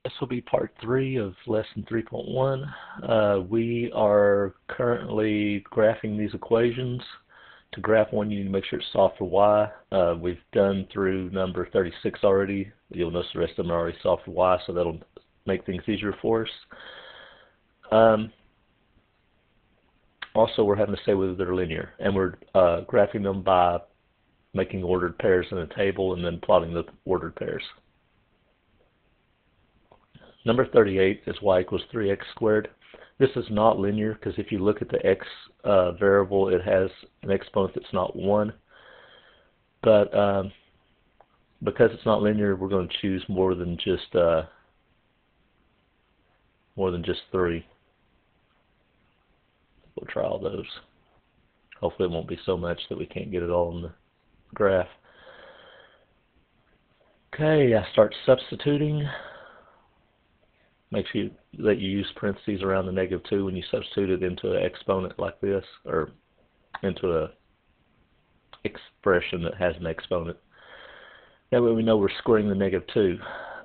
This will be part 3 of lesson 3.1. We are currently graphing these equations. To graph one, you need to make sure it's solved for y. We've done through number 36 already. You'll notice the rest of them are already solved for y, so that'll make things easier for us. Also, we're having to say whether they're linear, and we're graphing them by making ordered pairs in a table and then plotting the ordered pairs. Number 38 is y equals 3x squared. This is not linear because if you look at the x variable, it has an exponent that's not 1. But because it's not linear, we're going to choose more than just 3. We'll try all those. Hopefully it won't be so much that we can't get it all in the graph. Okay, I start substituting. Make sure that you use parentheses around the -2 when you substitute it into an exponent like this, or into a expression that has an exponent. That way we know we're squaring the -2.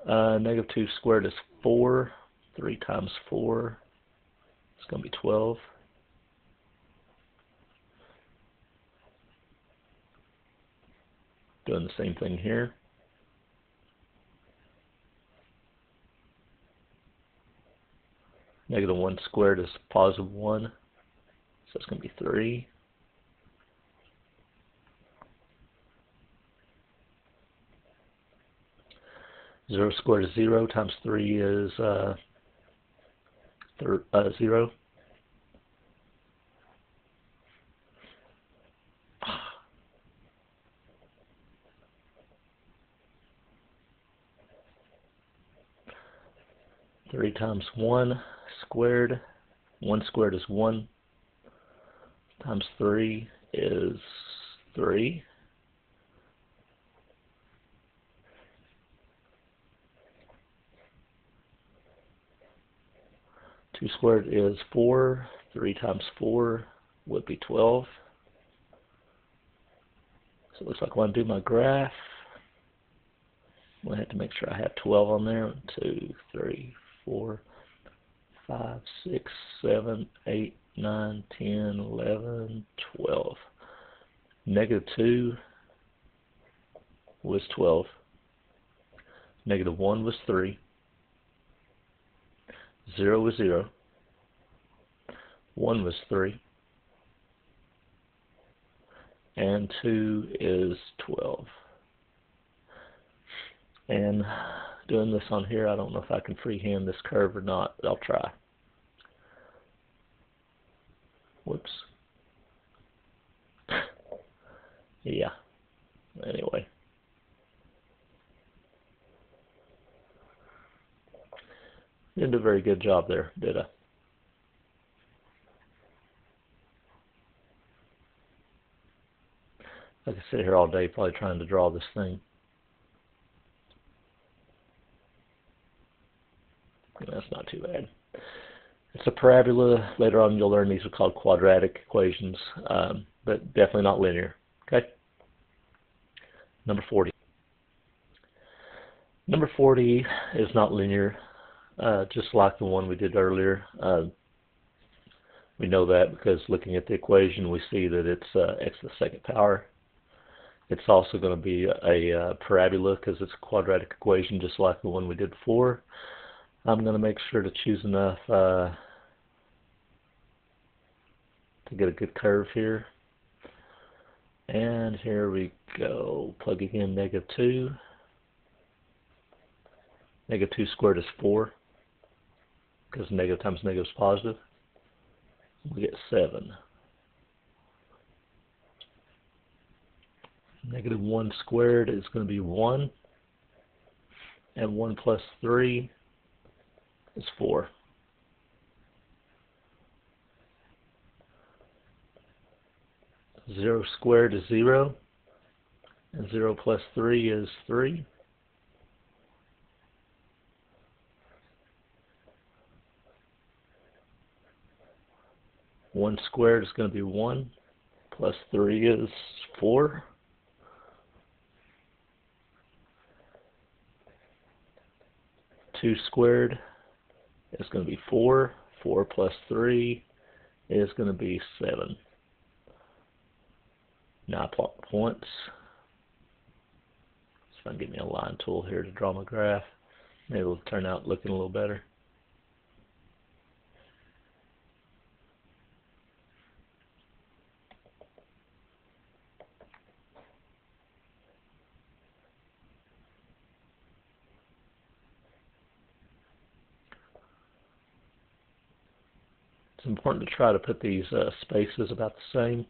-2 squared is 4. 3 times 4 is going to be 12. Doing the same thing here. -1 squared is +1, so it's going to be 3. Zero squared is 0 times 3 is 0. Three times 1 squared. 1 squared is 1 times 3 is 3. Two squared is 4. 3 times 4 would be 12. So it looks like when I do my graph, I have to make sure I have 12 on there. 1, 2, 3, 4, 5, 6, 7, 8, 9, 10, 11, 12. -2 was 12. -1 was 3. 0 was 0. 1 was 3. And 2 is 12. And doing this on here, I don't know if I can freehand this curve or not, but I'll try. Whoops. Yeah. Anyway. Didn't do a very good job there, did I? I could sit here all day probably trying to draw this thing. That's not too bad. It's a parabola. Later on you'll learn these are called quadratic equations, but definitely not linear. Okay? Number 40. Number 40 is not linear, just like the one we did earlier. We know that because looking at the equation we see that it's x to the second power. It's also going to be a parabola because it's a quadratic equation just like the one we did before. I'm going to make sure to choose enough to get a good curve here. And here we go, plugging in -2. -2 squared is 4, because negative times negative is positive. We get 7. -1 squared is going to be 1, and 1 plus 3 is 4. Zero squared is 0, and 0 plus 3 is 3. One squared is going to be 1, plus 3 is 4. 2 squared is going to be 4. 4 plus 3 is going to be 7. Now I plot the points. So if I can get me a line tool here to draw my graph, maybe it'll turn out looking a little better. It's important to try to put these spaces about the same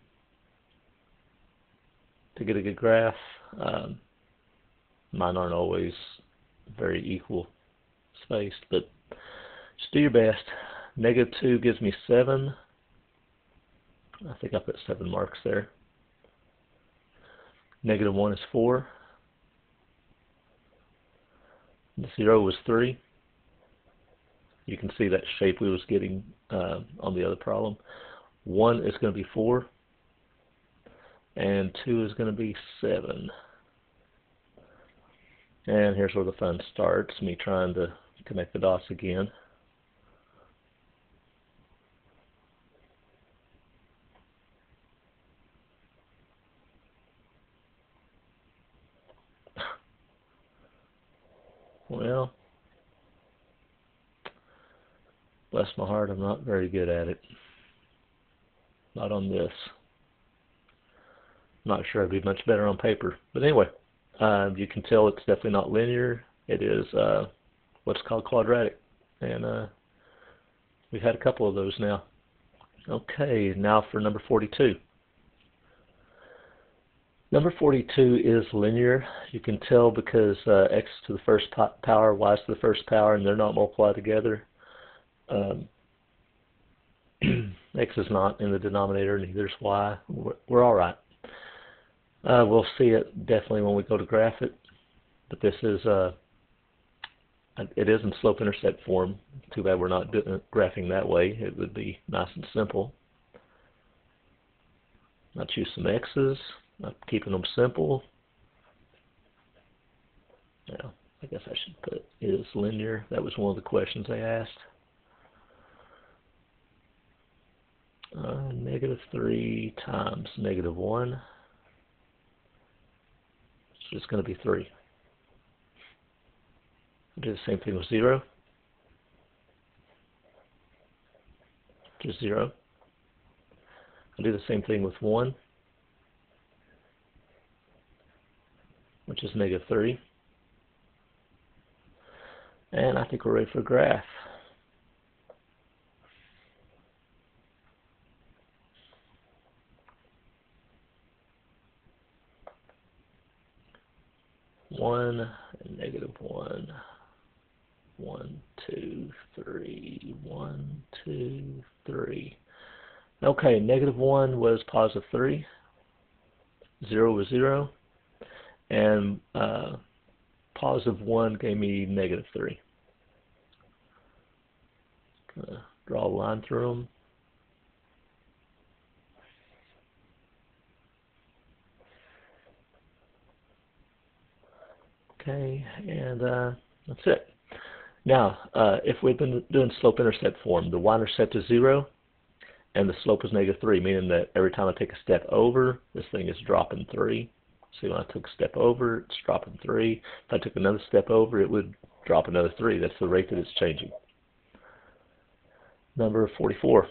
to get a good graph. Mine aren't always very equal spaced, but just do your best. -2 gives me 7. I think I put 7 marks there. -1 is 4. 0 was 3. You can see that shape we was getting on the other problem. 1 is going to be 4. And 2 is going to be 7. And here's where the fun starts, me trying to connect the dots again. Well, bless my heart, I'm not very good at it. Not on this. Not sure I'd be much better on paper. But anyway, you can tell it's definitely not linear. It is what's called quadratic. And we've had a couple of those now. Okay, now for number 42. Number 42 is linear. You can tell because x to the first power, y to the first power, and they're not multiplied together. X is not in the denominator, neither is y. We're all right. We'll see it definitely when we go to graph it, but this is it is in slope-intercept form. Too bad we're not graphing that way. It would be nice and simple. I'll choose some x's. I'm keeping them simple. Now, I guess I should put is linear. That was one of the questions they asked. -3 times -1. It's just going to be 3. Do the same thing with 0. Just 0. I'll do the same thing with 1, which is -3. And I think we're ready for a graph. One and -1. 1, 2, 3. 1, 2, 3. Okay, -1 was +3. 0 was 0. And +1 gave me -3. Gonna draw a line through them. Okay, and that's it. Now, if we've been doing slope-intercept form, the y-intercept is 0, and the slope is -3, meaning that every time I take a step over, this thing is dropping 3. See, when I took a step over, it's dropping 3. If I took another step over, it would drop another 3. That's the rate that it's changing. Number 44.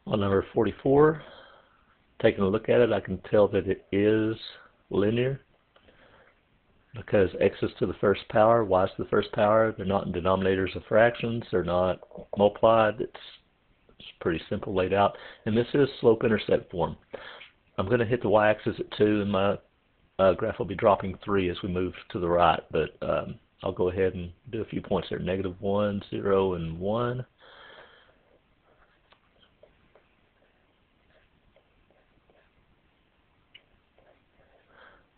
On number 44, taking a look at it, I can tell that it is linear because x is to the first power, y is to the first power. They're not in denominators of fractions. They're not multiplied. It's pretty simple laid out. And this is slope-intercept form. I'm going to hit the y-axis at 2, and my graph will be dropping 3 as we move to the right. But I'll go ahead and do a few points there. -1, 0, and 1.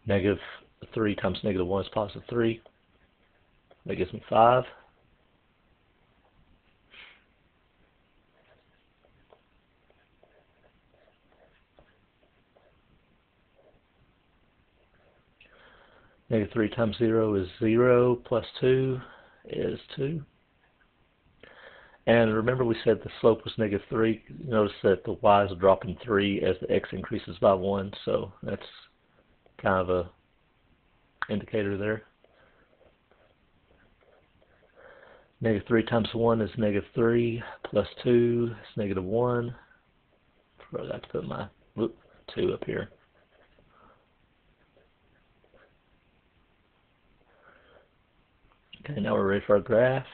-3 times -1 is +3. That gives me 5. Negative 3 times 0 is 0, plus 2 is 2. And remember we said the slope was negative 3. Notice that the y is dropping 3 as the x increases by 1, so that's kind of a indicator there. Negative 3 times 1 is negative 3, plus 2 is negative 1. I have to put my 2 up here. Okay, now we're ready for our graph.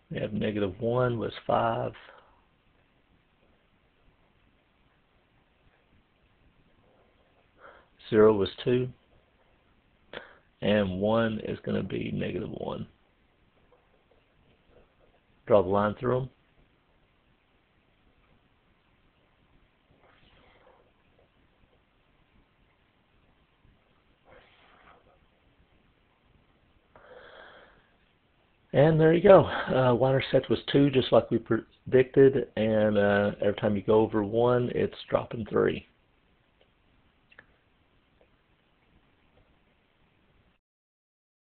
We have negative 1 was 5. Zero was 2. And 1 is going to be negative 1. Draw the line through them. And there you go. Y-intercept was 2, just like we predicted, and every time you go over 1, it's dropping 3.